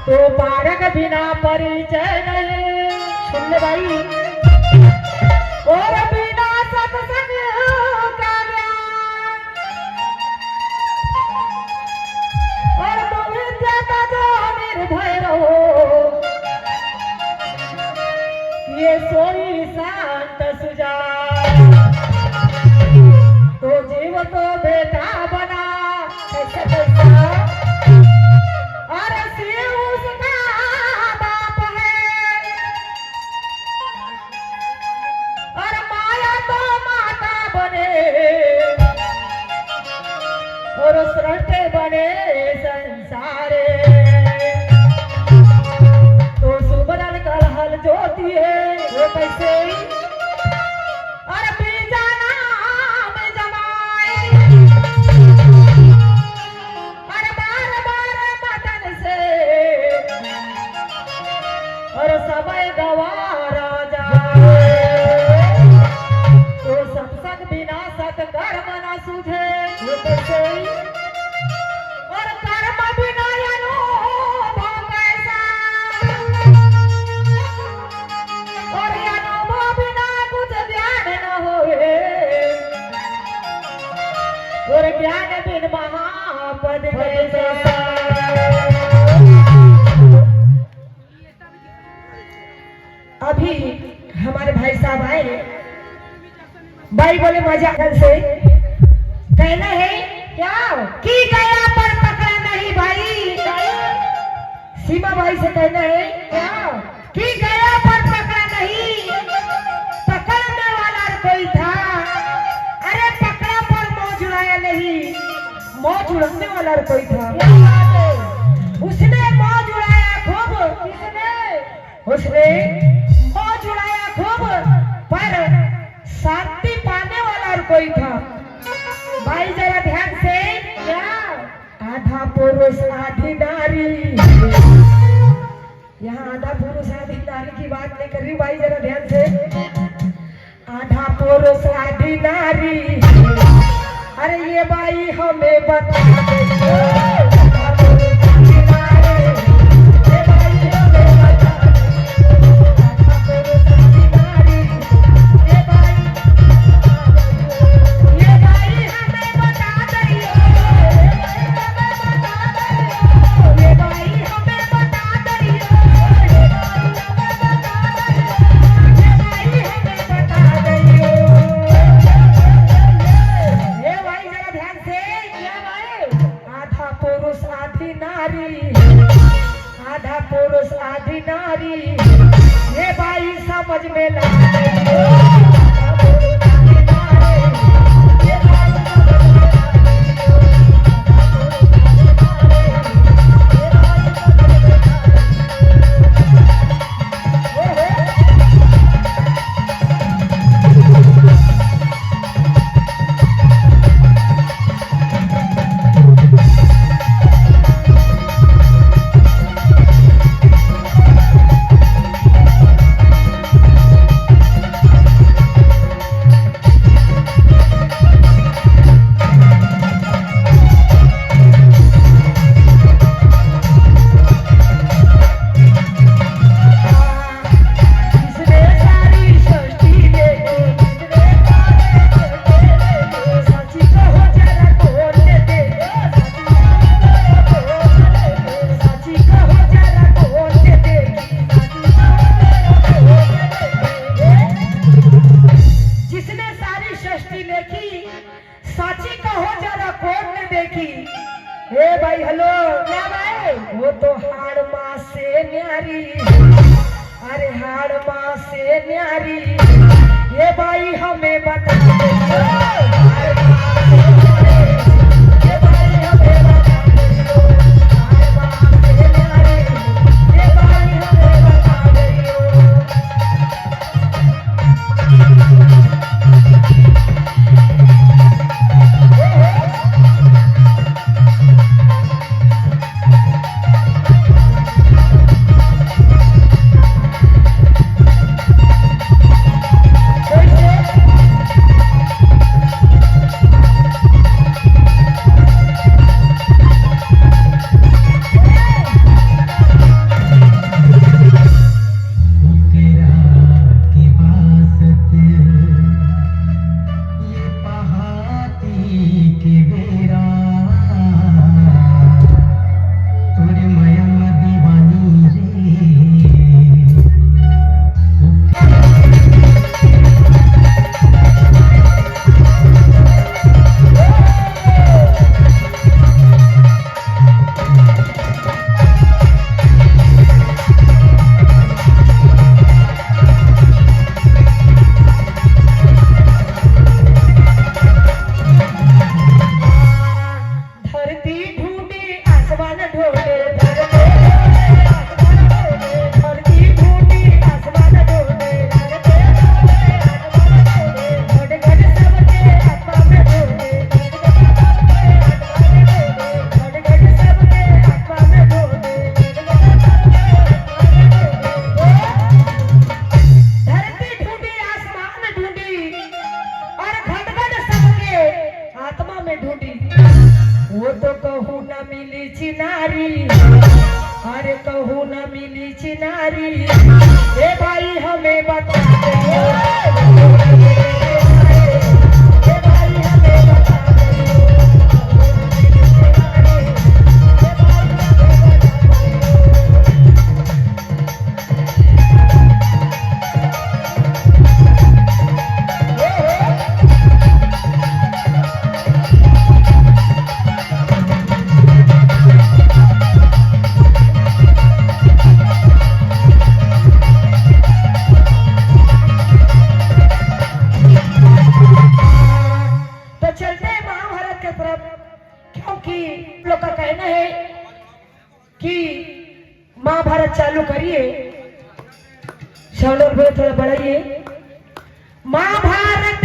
तो पारक बिना परिचय नहीं। सुन ले भाई, और बिना सत्संग का ज्ञान, और तुम विद्या का जो निर्भय रहो, ये सोई शांत सुजान। तो जीव तो बेटा बना कैसे कैसा, और शिव उसका बाप है, और माया तो माता बने, और सृष्टि बने संसारे। तो सुबरन कलहल ज्योति है वो कैसे, और बीजा नाम जमाए, और बार बार मदन से, और समय गवारा जाए। तो सत्संग बिना सत्कर्म न सूझे वो कैसे, और कर्म बिना अनुभव कैसा, और अनुभव बिना कुछ ज्ञान न होए, और ज्ञान बिन महापद कैसा। अभी हमारे भाई साहब आए, भाई बोले मजा से कहना है क्या कि गया पर पकड़ा नहीं भाई। सीमा भाई से कहना है क्या कि गया पर पकड़ा नहीं, पकड़ने वाला कोई था, अरे पकड़ा पर मौज उड़ाया नहीं, मौज उड़ाने वाला कोई था। उसने मौज उड़ाया खूब, किसने? उसने मौज उड़ाया खूब, पर शांति पाने वाला कोई था। भाई जरा ध्यान से, क्या आधा पुरुष आधी नारी, यहाँ आधा पुरुष आधी नारी की बात नहीं कर रही भाई, जरा ध्यान से। आधा पुरुष आधी नारी, अरे ये भाई हमें बता दे। आधा पुरुष आधी नारी, ये भाई समझ में ला। वो तो हाड़ माँ से न्यारी, अरे हाड़ माँ से न्यारी, ये भाई हमें बता चिनारी ए भाई हमें बता दे लोग का कहना है कि महाभारत चालू करिए, सब लोग थोड़ा बढ़ाइए। महाभारत